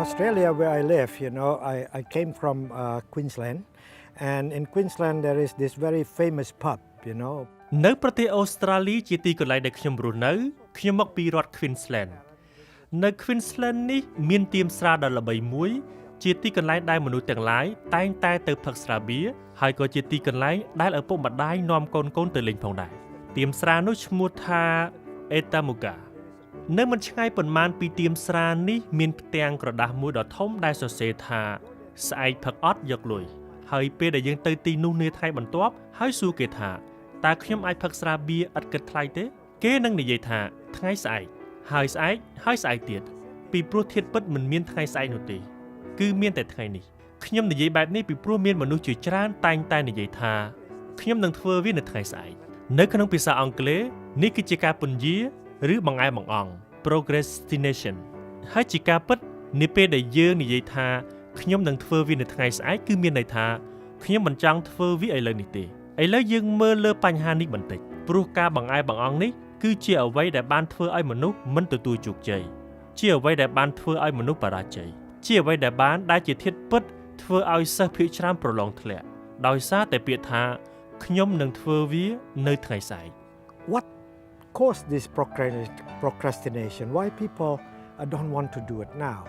Australia, where I live, I came from Queensland, and in Queensland there is this very famous pub, នៅប្រទេសអូស្ត្រាលីជាទីកន្លែងដែលខ្ញុំរស់នៅខ្ញុំមកពីរដ្ឋ Queensland នៅ Queensland នេះមានទីមស្រាដ៏ល្បីមួយជាទីកន្លែងដែលមនុស្សទាំងឡាយតែងតែទៅផឹកស្រាបៀរហើយក៏ជាទីកន្លែងដែលឪពុកម្ដាយនាំកូនទៅលេងផងដែរទីមស្រានោះឈ្មោះថា Etamuga នៅមិនឆ្ងាយប៉ុន្មានពីទីមស្រានេះមានផ្ទាំងក្រដាសមួយដ៏ធំដែលសរសេរថាស្អែកផឹកអត់យកលុយហើយពេលដែលយើងទៅទីនោះនាថ្ងៃបន្ទាប់ហើយសួរគេថាតើខ្ញុំអាចផឹកស្រាបៀរឥតគិតថ្លៃទេគេនឹងនិយាយថាថ្ងៃស្អែកហើយស្អែកទៀតពីព្រោះធាតុពិតមិនមានថ្ងៃស្អែកនោះទេគឺមានតែថ្ងៃនេះខ្ញុំនិយាយបែបនេះពីព្រោះមានមនុស្សជាច្រើនតែងតែនិយាយថាខ្ញុំនឹងធ្វើវានៅថ្ងៃស្អែកនៅក្នុងភាសាអង់គ្លេសនេះគឺជាការពន្យាឬបង្អែបង្អង់ procrastination ហើយជាការពិតនាពេលដែលយើងនិយាយថាខ្ញុំនឹងធ្វើវានៅថ្ងៃស្អែកគឺមានន័យថាខ្ញុំមិនចង់ធ្វើវាឥឡូវនេះទេឥឡូវយើងមើលលើបញ្ហានេះបន្តិចព្រោះការបង្អែបង្អង់នេះគឺជាអ្វីដែលបានធ្វើឲ្យមនុស្សមិនទទួលជោគជ័យជាអ្វីដែលបានធ្វើឲ្យមនុស្សបរាជ័យជាអ្វីដែលបានដែលជាធាតុពិតធ្វើឲ្យសិស្សភាគច្រើនប្រឡងធ្លាក់ដោយសារតែពាក្យថាខ្ញុំនឹងធ្វើវានៅថ្ងៃស្អែក What caused this procrastination? Why people don't want to do it now?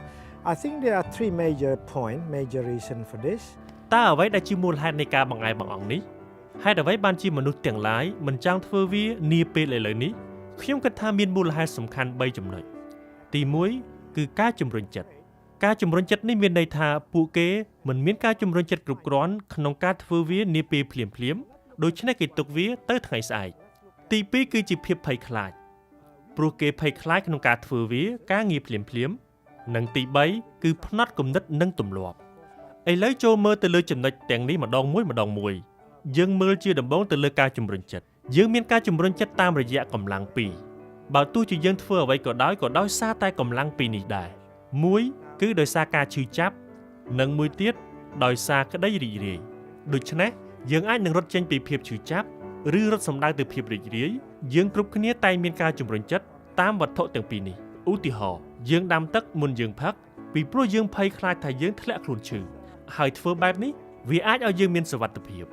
I think there are three major reasons for this. តើអ្វីដែលជាមូលហេតុនៃការបង្អែបង្អង់នេះហេតុអ្វីបានជាមនុស្សទាំងឡាយមិនចង់ធ្វើវានាពេលឥឡូវនេះខ្ញុំគិតថាមានមូលហេតុសំខាន់3ចំណុចទី1គឺការជំរុញចិត្តការជំរុញចិត្តនេះមានន័យថាពួកគេមិនមានការជំរុញចិត្តគ្រប់គ្រាន់ក្នុងការធ្វើវានាពេលភ្លាមដូច្នេះគេទុកវាទៅថ្ងៃស្អែកទី2គឺជាភាពភ័យខ្លាចព្រោះគេភ័យខ្លាចក្នុងការធ្វើវាការងារភ្លាមនិងទី3គឺផ្នត់គំនិតនិងទម្លាប់ឥឡូវចូលមើលទៅលើចំណុចទាំងនេះម្ដងមួយយើងមើលជាដំបូងទៅលើការជំរុញចិត្តយើងមានការជំរុញចិត្តតាមរយៈកម្លាំងពីរបើទោះជាយើងធ្វើអ្វីក៏ដោយសារតែកម្លាំងពីរនេះដែរមួយគឺដោយសារការឈឺចាប់និងមួយទៀតដោយសារក្តីរីករាយដូច្នេះយើងអាចនឹងរត់ចេញពីភាពឈឺចាប់ឬរត់សម្ដៅទៅភាពរីករាយយើងគ្រប់គ្នាតែងមានការជំរុញចិត្តតាមវត្ថុទាំងពីរនេះឧទាហរណ៍យើងដាំទឹកមុនយើងផឹកពីព្រោះយើងភ័យខ្លាចថាយើងធ្លាក់ខ្លួនឈឺហើយធ្វើបែបនេះវាអាចឲ្យយើងមានសុវត្ថិភាព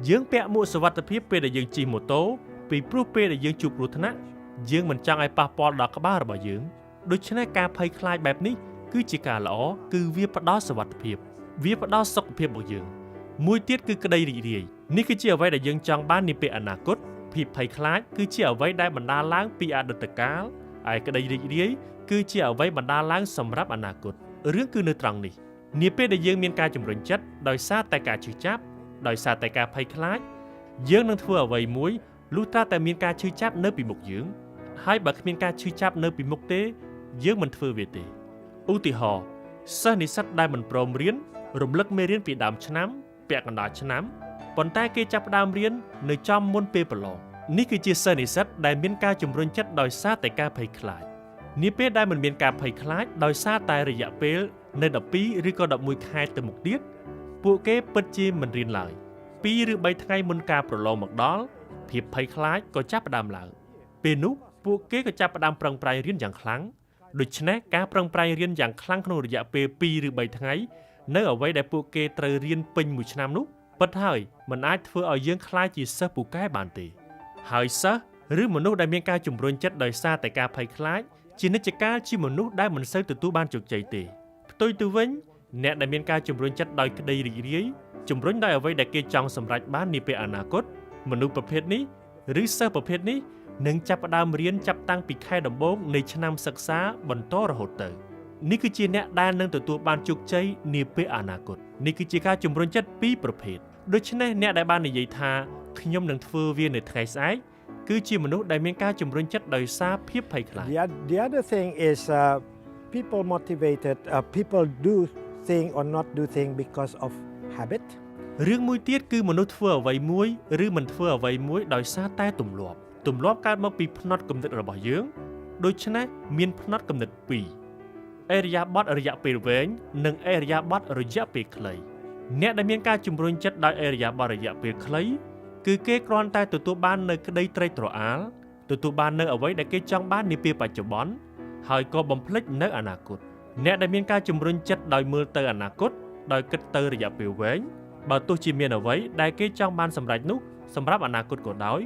យើងពាក់មួកសុវត្ថិភាពពេលដែលយើងជិះម៉ូតូពីព្រោះពេលដែលយើងជួបគ្រោះថ្នាក់យើងមិនចង់ឲ្យប៉ះពាល់ដល់ក្បាលរបស់យើងដូច្នេះការភ័យខ្លាចបែបនេះគឺជាការល្អគឺវាផ្ដល់សុវត្ថិភាពវាផ្ដល់សុខភាពរបស់យើងមួយទៀតគឺក្តីរីករាយនេះគឺជាអ្វីដែលយើងចង់បាននាពេលអនាគតភាពភ័យខ្លាចគឺជាអ្វីដែលបណ្ដាលឡើងពីអតីតកាលហើយក្តីរីករាយគឺជាអ្វីបណ្ដាលឡើងសម្រាប់អនាគតរឿងគឺនៅត្រង់នេះនាពេលដែលយើងមានការជំរុញចិត្តដោយសារតែការឈឺចាប់ដោយសារតែការភ័យខ្លាចយើងនឹងធ្វើអ្វីមួយលុះត្រាតែមានការឈឺចាប់នៅពីមុខយើងហើយបើគ្មានការឈឺចាប់នៅពីមុខទេយើងមិនធ្វើវាទេឧទាហរណ៍សិស្សនិស្សិតដែលមិនព្រមរៀនរំលឹកមេរៀនពីដើមឆ្នាំពាក់កណ្ដាលឆ្នាំប៉ុន្តែគេចាប់ផ្ដើមរៀននៅចំមុនពេលប្រឡងនេះគឺជាសិស្សនិស្សិតដែលមានការជំរុញចិត្តដោយសារតែការភ័យខ្លាចនាពេលដែលមិនមានការភ័យខ្លាចដោយសារតែរយៈពេលនៅ12ឬក៏11ខែទៅមុខទៀតពួកគេពិតជាមិនរៀនឡើយ2ឬ3ថ្ងៃមុនការប្រឡងមកដល់ភាពភ័យខ្លាចក៏ចាប់ផ្ដើមឡើងពេលនោះពួកគេក៏ចាប់ផ្ដើមប្រឹងប្រែងរៀនយ៉ាងខ្លាំងដូច្នេះការប្រឹងប្រែងរៀនយ៉ាងខ្លាំងក្នុងរយៈពេល2ឬ3ថ្ងៃនៅអ្វីដែលពួកគេត្រូវរៀនពេញមួយឆ្នាំនោះពិតហើយមិនអាចធ្វើឲ្យយើងខ្លាចជាសិស្សពូកែបានទេហើយសិស្សឬមនុស្សដែលមានការជំរុញចិត្តដោយសារតែការភ័យខ្លាចជានិច្ចកាលជាមនុស្សដែលមិនសូវទទួលបានជោគជ័យទេផ្ទុយទៅវិញអ្នកដែលមានការជំរុញចិត្តដោយក្តីរីករាយជំរុញដោយអ្វីដែលគេចង់សម្រេចបាននាពេលអនាគតមនុស្សប្រភេទនេះឬសិស្សប្រភេទនេះនឹងចាប់ផ្ដើមរៀនចាប់តាំងពីខែដំបូងនៃឆ្នាំសិក្សាបន្តរហូតទៅនេះគឺជាអ្នកដែលនឹងទទួលបានជោគជ័យនាពេលអនាគតនេះគឺជាការជំរុញចិត្តពីរប្រភេទដូច្នេះអ្នកដែលបាននិយាยថាខ្ញុំនឹងធ្វើវានៅថ្ងៃស្អែកគឺជាមនុស្សដែលមានការជំរុញចិត្តដោយសារភាពភ័យខ្លាច The other thing is people do thing or not do thing because of habit រឿងមួយទៀតគឺមនុស្សធ្វើអ្វីមួយឬមិនធ្វើអ្វីមួយដោយសារតែទម្លាប់កើតមកពីផ្នត់គំនិតរបស់យើងដូច្នេះមានផ្នត់គំនិតពីរអរិយាប័ត្ររយៈពេលវែងនិងអរិយាប័ត្ររយៈពេលខ្លីអ្នកដែលមានការជំរុញចិត្តដោយអរិយាប័ត្ររយៈពេលខ្លីគឺគេគ្រាន់តែទទួលបាននៅក្តីត្រេកត្រអាលទទួលបាននៅអ្វីដែលគេចង់បាននាពេលបច្ចុប្បន្នហើយក៏បំភ្លេចនៅអនាគត អ្នកដែលមានការជំរុញចិត្តដោយមើលទៅអនាគតដោយគិតទៅរយៈពេលវែងបើទោះជាមានអ្វីដែលគេចង់បានសម្រេចនោះសម្រាប់អនាគតក៏ដោយ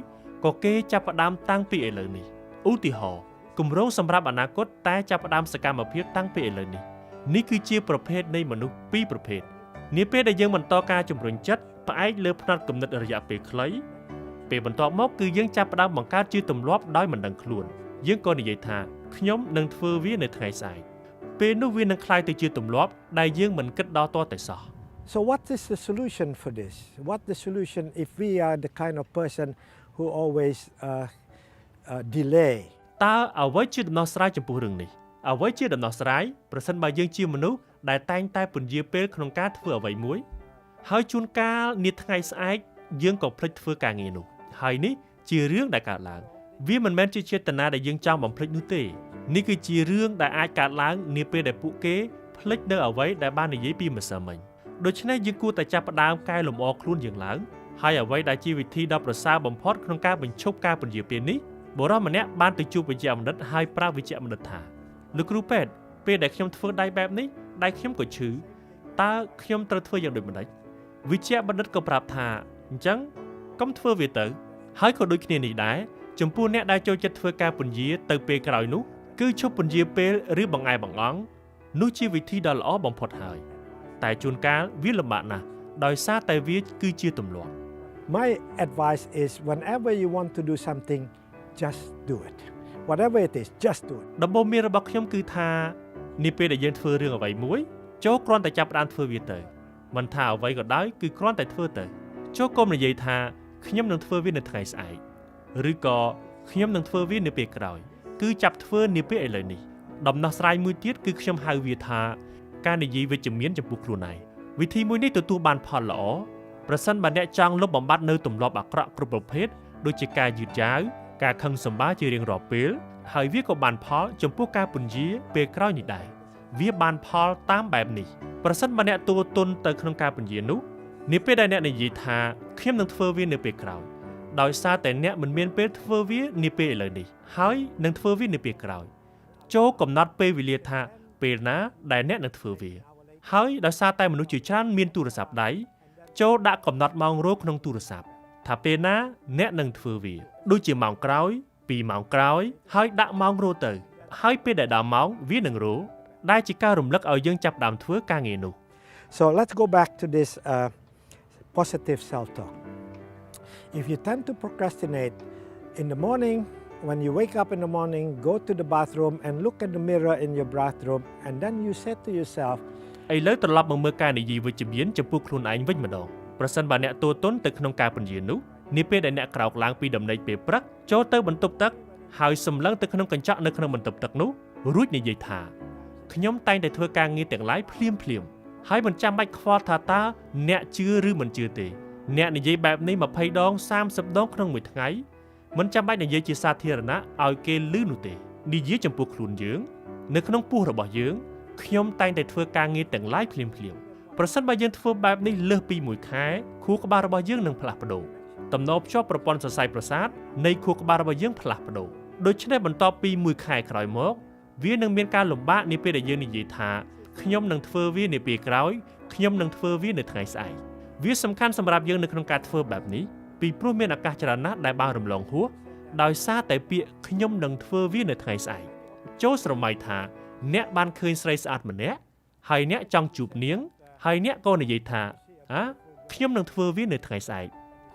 ក៏គេចាប់ផ្ដើមតាំងពីឥឡូវនេះឧទាហរណ៍គម្រោងសម្រាប់អនាគតតែចាប់ផ្ដើមសកម្មភាពតាំងពីឥឡូវនេះគឺជាប្រភេទនៃមនុស្សពីរប្រភេទនាពេលដែលយើងបន្តការជំរុញចិត្តផ្អែកលើផ្នត់គំនិតរយៈពេលខ្លីពេលបន្ទាប់មកគឺយើងចាប់ផ្ដើមបង្កើតជាទម្លាប់ដោយមិនដឹងខ្លួនយើងក៏និយាយថាខ្ញុំនឹងធ្វើវានៅថ្ងៃស្អែកពេលនោះវានឹងคล้ายទៅជាទម្លាប់ដែលយើងមិនគិតដល់តតែសោះ So what is the solution for this? What the solution if we are the kind of person who always delay? តើអ្វីជាដំណោះស្រាយចំពោះរឿងនេះអ្វីជាដំណោះស្រាយប្រសិនបើយើងជាមនុស្សដែលតែងតែពន្យាពេលក្នុងការធ្វើអ្វីមួយហើយជួនកាលនាថ្ងៃស្អែកយើងក៏ភ្លេចធ្វើការងារនោះហើយនេះជារឿងដែលកើតឡើងវាមិនមែនជាចេតនាដែលយើងចង់បំភ្លេចនោះទេនេះគឺជារឿងដែលអាចកើតឡើងនាពេលដែលពួកគេភ្លេចនៅអ្វីដែលបាននិយាយពីម្សិលមិញដូច្នេះយើងគួរតែចាប់ផ្ដើមកែលម្អខ្លួនយើងឡើងហើយអ្វីដែលជាវិធីដ៏ប្រសើរបំផុតក្នុងការបញ្ឈប់ការពន្យាពេលនេះបុរសម្នាក់បានទៅជួបវិជ្ជបណ្ឌិតហើយប្រាប់វិជ្ជបណ្ឌិតថាលោកគ្រូពេទ្យពេលដែលខ្ញុំធ្វើដៃបែបនេះដៃខ្ញុំក៏ឈឺតើខ្ញុំត្រូវធ្វើយ៉ាងដូចម្តេចវិជ្ជបណ្ឌិតក៏ប្រាប់ថាអញ្ចឹងកុំធ្វើវាទៅហើយក៏ដូចគ្នានេះដែរចំពោះអ្នកដែលចូលចិត្តធ្វើការពន្យាទៅពេលក្រោយនោះគឺឈប់ពន្យាពេលឬបង្អែបង្អង់នោះជាវិធីដ៏ល្អបំផុតហើយតែជួនកាលវាលំបាកណាស់ដោយសារតែវាគឺជាទម្លាប់ My advice is whenever you want to do something just do it whatever it is just do it ដំបូន្មានរបស់ខ្ញុំគឺថានាពេលដែលយើងធ្វើរឿងអ្វីមួយចូលគ្រាន់តែចាប់ផ្ដើមធ្វើវាទៅមិនថាអ្វីក៏ដោយគឺគ្រាន់តែធ្វើទៅចូលកុំនិយាយថាខ្ញុំនឹងធ្វើវានៅថ្ងៃស្អែកឬក៏ខ្ញុំនឹងធ្វើវានៅពេលក្រោយគឺចាប់ធ្វើនាពេលឥឡូវនេះដំណោះស្រាយមួយទៀតគឺខ្ញុំហៅវាថាការនិយាយវិជ្ជមានចំពោះខ្លួនឯងវិធីមួយនេះទទួលបានផលល្អប្រសិនបើអ្នកចង់លុបបំបាត់នៅទម្លាប់អាក្រក់គ្រប់ប្រភេទដូចជាការយឺតយ៉ាវការខឹងសម្បារជារៀងរាល់ពេលហើយវាក៏បានផលចំពោះការពន្យាពេលក្រោយនេះដែរវាបានផលតាមបែបនេះប្រសិនបើអ្នកទូទន់ទៅក្នុងការពន្យានោះនាពេលដែលអ្នកនិយាយថាខ្ញុំនឹងធ្វើវានៅពេលក្រោយដោយសារតែអ្នកមិនមានពេលធ្វើវានាពេលឥឡូវនេះហើយនឹងធ្វើវានៅពេលក្រោយចូលកំណត់ពេលវេលាថាពេលណាដែលអ្នកនឹងធ្វើវាហើយដោយសារតែមនុស្សជាច្រើនមានទូរស័ព្ទដៃចូលដាក់កំណត់ម៉ោងរោក្នុងទូរស័ព្ទថាពេលណាអ្នកនឹងធ្វើវាដូចជាម៉ោងក្រោយ2ម៉ោងក្រោយហើយដាក់ម៉ោងរោទៅហើយពេលដែលដល់ម៉ោងវានឹងរោដែលជាការរំលឹកឲ្យយើងចាប់ផ្ដើមធ្វើការងារនោះ So let's go back to this positive self-talk. If you tend to procrastinate in the morning, when you wake up in the morning, go to the bathroom and look at the mirror in your bathroom and then you say to yourself ឥឡូវត្រឡប់មកមើលការនិយាយវិជ្ជមានចំពោះខ្លួនឯងវិញម្ដងប្រសិនបើអ្នកទូទន់ទៅក្នុងការពន្យានោះនាពេលដែលអ្នកក្រោកឡើងពីដំណេកពេលព្រឹកចូលទៅបន្ទប់ទឹកហើយសម្លឹងទៅក្នុងកញ្ចក់នៅក្នុងបន្ទប់ទឹកនោះរួចនិយាយថាខ្ញុំតែងតែធ្វើការងារទាំងឡាយភ្លាមហើយមិនចាំបាច់ខ្វល់ថាតើអ្នកជឿឬមិនជឿទេអ្នកនិយាយបែបនេះ20ដង30ដងក្នុងមួយថ្ងៃមិនចាំបាច់និយាយជាសាធារណៈឲ្យគេឮនោះទេនិយាយចំពោះខ្លួនយើងនៅក្នុងពោះរបស់យើងខ្ញុំតែងតែធ្វើការងារទាំងឡាយភ្លាមប្រសិនបើយើងធ្វើបែបនេះលើសពី1ខែខួរក្បាលរបស់យើងនឹងផ្លាស់ប្ដូរតំណភ្ជាប់ប្រព័ន្ធសរសៃប្រសាទនៃខួរក្បាលរបស់យើងផ្លាស់ប្ដូរដូច្នេះបន្ទាប់ពី1ខែក្រោយមកវានឹងមានការលំបាកនាពេលដែលយើងនិយាយថាខ្ញុំនឹងធ្វើវានាពេលក្រោយខ្ញុំនឹងធ្វើវានៅថ្ងៃស្អែកវាសំខាន់សម្រាប់យើងនៅក្នុងការធ្វើបែបនេះពីព្រោះមានឱកាសច្រើនណាស់ដែលបានរំលងហួសដោយសារតែពាក្យខ្ញុំនឹងធ្វើវានៅថ្ងៃស្អែកចូលស្រមៃថាអ្នកបានឃើញស្រីស្អាតម្នាក់ហើយអ្នកចង់ជួបនាងហើយអ្នកក៏និយាយថាខ្ញុំនឹងធ្វើវានៅថ្ងៃស្អែក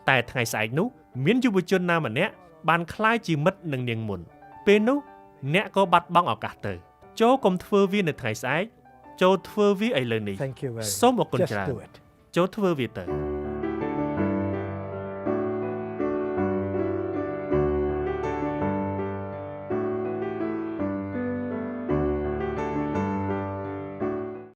តែថ្ងៃស្អែកនោះមានយុវជនណាម្នាក់បានក្លាយជាមិត្តនឹងនាងមុនពេលនោះអ្នកក៏បាត់បង់ឱកាសទៅចូលកុំធ្វើវានៅថ្ងៃស្អែកចូលធ្វើវាឥឡូវនេះសូមអរគុណច្រើនចូលធ្វើវាទៅ